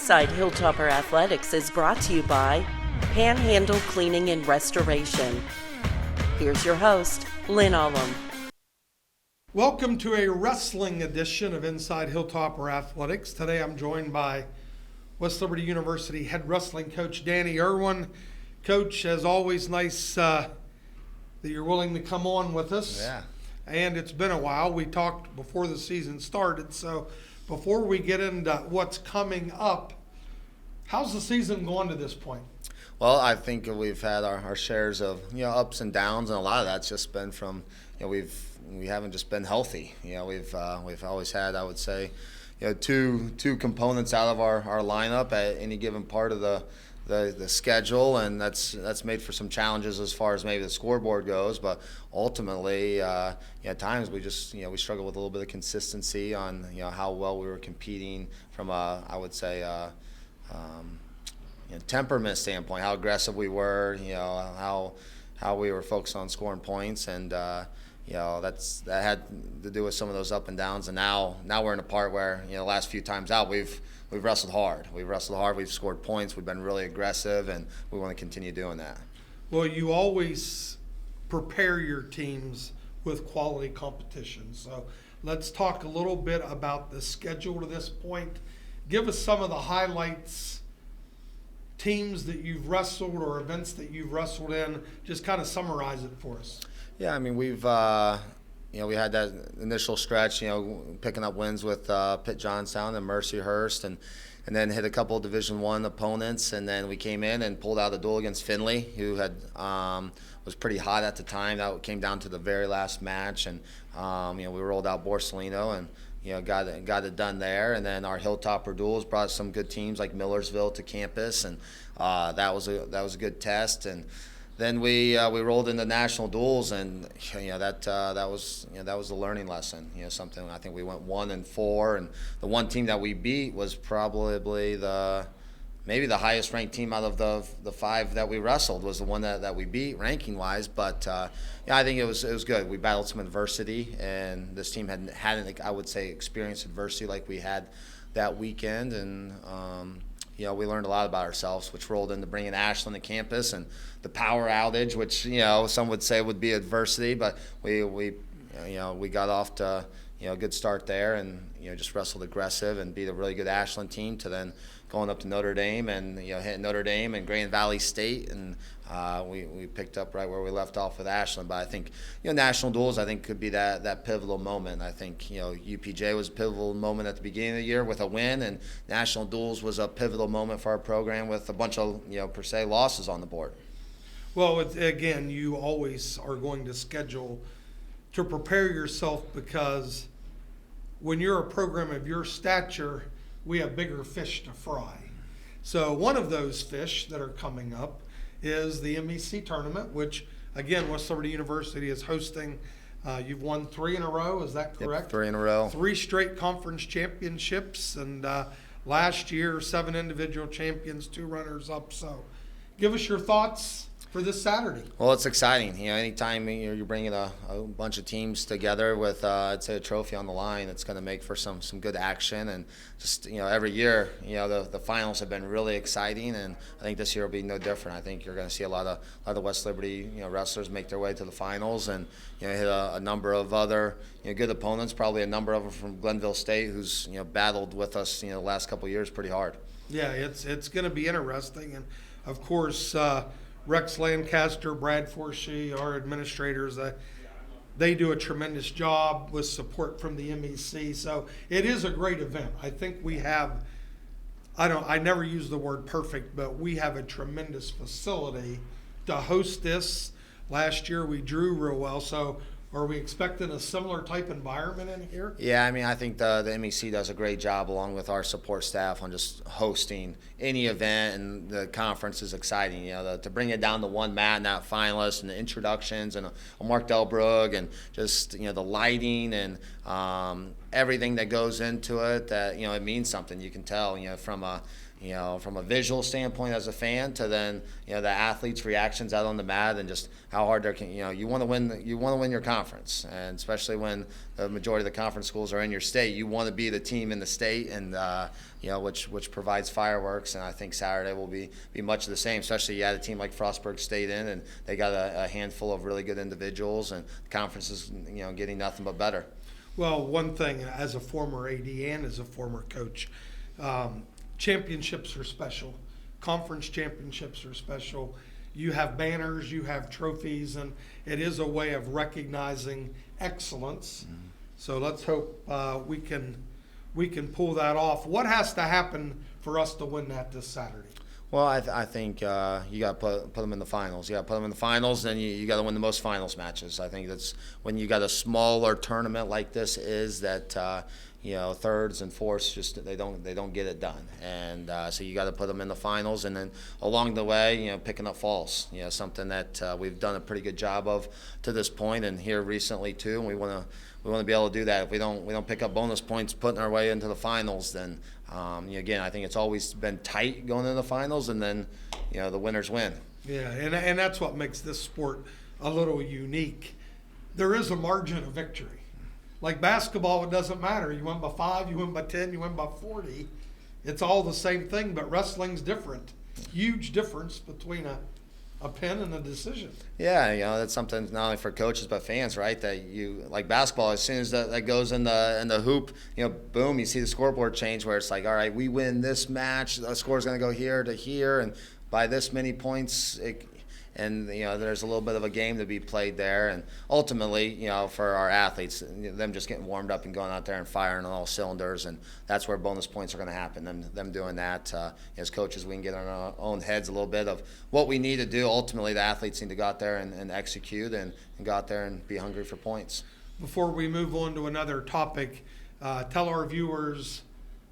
Inside Hilltopper Athletics is brought to you by Panhandle Cleaning and Restoration. Here's your host, Lynn Ullum. Welcome to a wrestling edition of Inside Hilltopper Athletics. Today I'm joined by West Liberty University head wrestling coach Danny Irwin. Coach, as always, nice that you're willing to come on with us. Yeah. And it's been a while. We talked before the season started, so before we get into what's coming up, how's the season going to this point? Well, I think we've had our shares of ups and downs, and a lot of that's just been from we haven't just been healthy. We've always had, I would say, two components out of our lineup at any given part of the schedule, and that's made for some challenges as far as maybe the scoreboard goes. But ultimately, at times we just we struggle with a little bit of consistency on how well we were competing from a, I would say, temperament standpoint, how aggressive we were, how we were focused on scoring points, and that had to do with some of those up and downs. And now we're in a part where the last few times out we've wrestled hard. We've scored points. We've been really aggressive, and we want to continue doing that. Well, you always prepare your teams with quality competition. So let's talk a little bit about the schedule to this point. Give us some of the highlights, teams that you've wrestled or events that you've wrestled in. Just kind of summarize it for us. Yeah, I mean, we've we had that initial stretch, picking up wins with Pitt Johnstown and Mercyhurst, and then hit a couple of Division I opponents, and then we came in and pulled out a duel against Findlay, who had was pretty hot at the time. That came down to the very last match, and we rolled out Borsalino and got it done there. And then our Hilltopper duels brought some good teams like Millersville to campus, and that was a good test. And then we rolled into national duels, and that was the learning lesson. Something I think we went 1-4, and the one team that we beat was probably maybe the highest ranked team out of the five that we wrestled was the one that we beat ranking wise. But I think it was good. We battled some adversity, and this team hadn't I would say experienced adversity like we had that weekend, and we learned a lot about ourselves, which rolled into bringing Ashland to campus and the power outage, which some would say would be adversity, but we got off to a good start there, and just wrestled aggressive and beat a really good Ashland team, to then going up to Notre Dame and hitting Notre Dame and Grand Valley State, and we picked up right where we left off with Ashland. But I think national duels could be that pivotal moment. I think UPJ was a pivotal moment at the beginning of the year with a win, and national duels was a pivotal moment for our program with a bunch of per se losses on the board. Well, again, you always are going to schedule to prepare yourself, because when you're a program of your stature, we have bigger fish to fry. So one of those fish that are coming up is the MEC tournament, which, again, West Liberty University is hosting. You've won 3 in a row, is that correct? Yep, 3 in a row. 3 straight conference championships, and last year 7 individual champions, 2 runners-up. So give us your thoughts for this Saturday. Well, it's exciting. Anytime you're bringing a bunch of teams together with, I'd say, a trophy on the line, it's going to make for some good action. And just, every year, the finals have been really exciting, and I think this year will be no different. I think you're going to see a lot of West Liberty, wrestlers make their way to the finals, and hit a number of other good opponents. Probably a number of them from Glenville State, who's battled with us the last couple of years pretty hard. Yeah, it's going to be interesting, and of course. Rex Lancaster, Brad Forsey, our administrators, they do a tremendous job with support from the MEC. So it is a great event. I think we have, I never use the word perfect, but we have a tremendous facility to host this. Last year we drew real well. So are we expecting a similar type environment in here? Yeah, I think the MEC does a great job along with our support staff on just hosting any event, and the conference is exciting. To bring it down to one mat and that finalist and the introductions and a Mark Delbrug and just the lighting and everything that goes into it. That it means something. You can tell from a from a visual standpoint as a fan to then, the athletes' reactions out on the mat and just how hard they're, you want to win your conference. And especially when the majority of the conference schools are in your state, you want to be the team in the state and, which provides fireworks. And I think Saturday will be much of the same, especially you had a team like Frostburg State in, and they got a handful of really good individuals, and the conference is, getting nothing but better. Well, one thing, as a former AD and as a former coach, championships are special. Conference championships are special. You have banners, you have trophies, and it is a way of recognizing excellence. Mm-hmm. So let's hope we can pull that off. What has to happen for us to win that this Saturday? Well, I think you got to put them in the finals. You got to put them in the finals, and you got to win the most finals matches. I think that's when you got a smaller tournament like this is that thirds and fourths just they don't get it done, and so you got to put them in the finals, and then along the way, picking up falls. Something that we've done a pretty good job of to this point, and here recently too. And we want to be able to do that. If we don't pick up bonus points putting our way into the finals, then again, I think it's always been tight going into the finals, and then the winners win. Yeah, and that's what makes this sport a little unique. There is a margin of victory. Like basketball, it doesn't matter. You win by 5, you win by 10, you win by 40. It's all the same thing, but wrestling's different. Huge difference between a pin and a decision. Yeah, that's something not only for coaches but fans, right? That you like basketball. As soon as that goes in the hoop, boom, you see the scoreboard change where it's like, all right, we win this match. The score's going to go here to here, and by this many points, and there's a little bit of a game to be played there, and ultimately, for our athletes, them just getting warmed up and going out there and firing on all cylinders, and that's where bonus points are going to happen. Them doing that, as coaches, we can get in our own heads a little bit of what we need to do. Ultimately, the athletes need to go out there and execute and go out there and be hungry for points. Before we move on to another topic, tell our viewers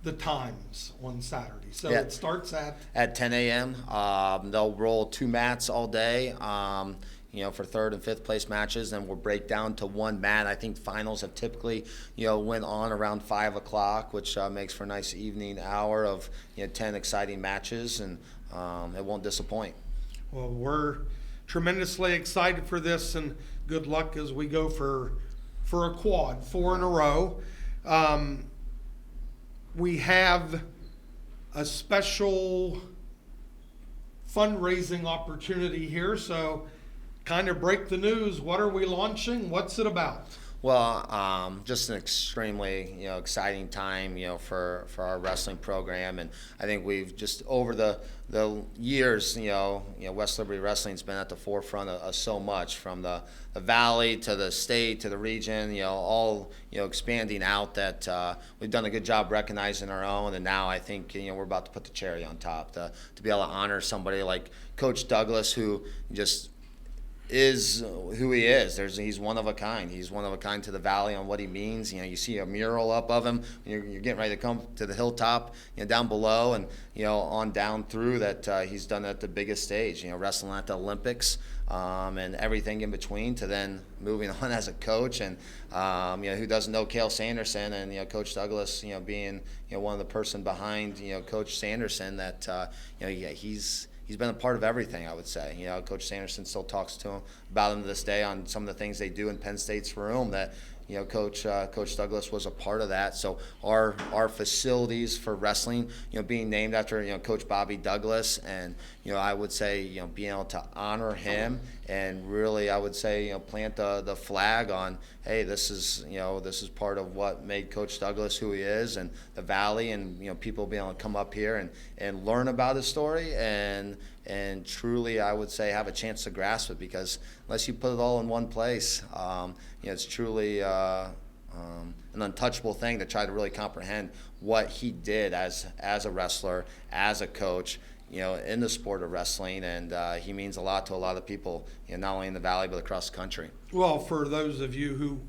the times on Saturday. So it starts at 10 a.m. They'll roll 2 mats all day, for third and fifth place matches, and we'll break down to 1 mat. I think finals have typically, went on around 5 o'clock, which makes for a nice evening hour of 10 exciting matches, and it won't disappoint. Well, we're tremendously excited for this, and good luck as we go for a quad, 4 in a row. We have a special fundraising opportunity here, so kind of break the news. What are we launching? What's it about? Well, just an extremely exciting time for our wrestling program, and I think we've just over the years West Liberty Wrestling's been at the forefront of so much, from the valley to the state to the region, all expanding out, that we've done a good job recognizing our own, and now I think we're about to put the cherry on top to be able to honor somebody like Coach Douglas, who just is who he is. He's one of a kind. He's one of a kind to the valley on what he means. You see a mural up of him. You're getting ready to come to the hilltop, down below, and on down through that. He's done it at the biggest stage. Wrestling at the Olympics, and everything in between, to then moving on as a coach. And who doesn't know Cale Sanderson, and Coach Douglas, being one of the person behind Coach Sanderson, that He's been a part of everything, I would say. Coach Sanderson still talks to him about him to this day on some of the things they do in Penn State's room, that Coach Douglas was a part of that. So our facilities for wrestling, being named after Coach Bobby Douglas, and I would say being able to honor him, and really I would say plant the flag on, hey, this is part of what made Coach Douglas who he is, and the Valley, and people being able to come up here and learn about his story, and truly, I would say, have a chance to grasp it, because unless you put it all in one place, it's truly an untouchable thing to try to really comprehend what he did as a wrestler, as a coach, in the sport of wrestling, and he means a lot to a lot of people, not only in the Valley but across the country. Well, for those of you who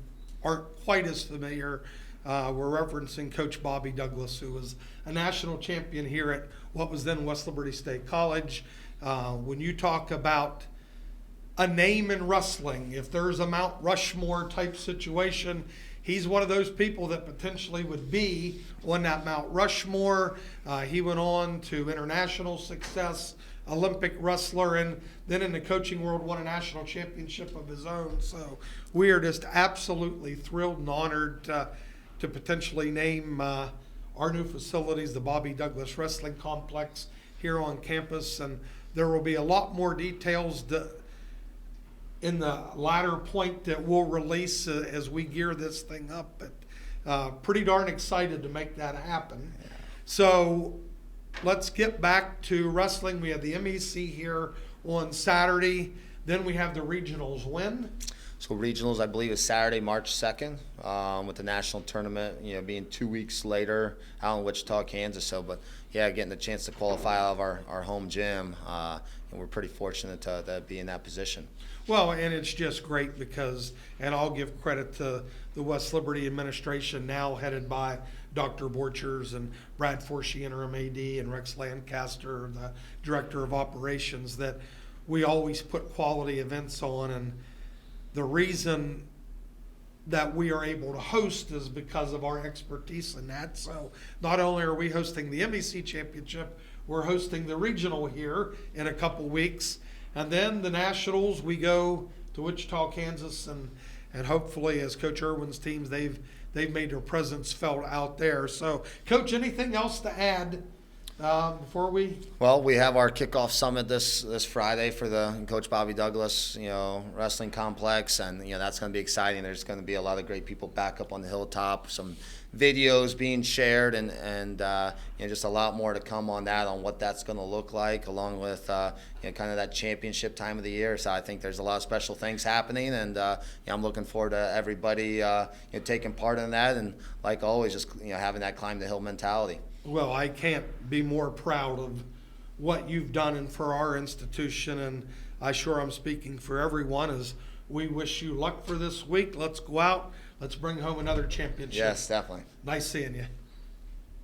aren't quite as familiar, we're referencing Coach Bobby Douglas, who was a national champion here at what was then West Liberty State College. When you talk about a name in wrestling. If there's a Mount Rushmore type situation, he's one of those people that potentially would be on that Mount Rushmore. He went on to international success, Olympic wrestler, and then in the coaching world won a national championship of his own. So we are just absolutely thrilled and honored to potentially name our new facilities, the Bobby Douglas Wrestling Complex here on campus. And there will be a lot more details in the latter point that we'll release as we gear this thing up. But pretty darn excited to make that happen. So let's get back to wrestling. We have the MEC here on Saturday. Then we have the regionals. When? So regionals, I believe, is Saturday, March 2nd, with the national tournament, being 2 weeks later out in Wichita, Kansas. So, but yeah, getting the chance to qualify out of our home gym, and we're pretty fortunate to be in that position. Well, and it's just great because, and I'll give credit to the West Liberty administration now headed by Dr. Borchers and Brad Forshee, interim AD, and Rex Lancaster, the director of operations, that we always put quality events on. And the reason that we are able to host is because of our expertise in that. So not only are we hosting the MEC Championship, we're hosting the regional here in a couple weeks. And then the nationals, we go to Wichita, Kansas, and hopefully, as Coach Irwin's teams, they've made their presence felt out there. So, Coach, anything else to add before we? Well, we have our kickoff summit this Friday for the Coach Bobby Douglas, wrestling complex, and that's going to be exciting. There's going to be a lot of great people back up on the hilltop, some videos being shared, and just a lot more to come on that, on what that's going to look like, along with kind of that championship time of the year. So I think there's a lot of special things happening, and I'm looking forward to everybody taking part in that, and like always, just having that climb the hill mentality. Well, I can't be more proud of what you've done and for our institution, and I'm sure I'm speaking for everyone as we wish you luck for this week. Let's go out. Let's bring home another championship. Yes, definitely. Nice seeing you.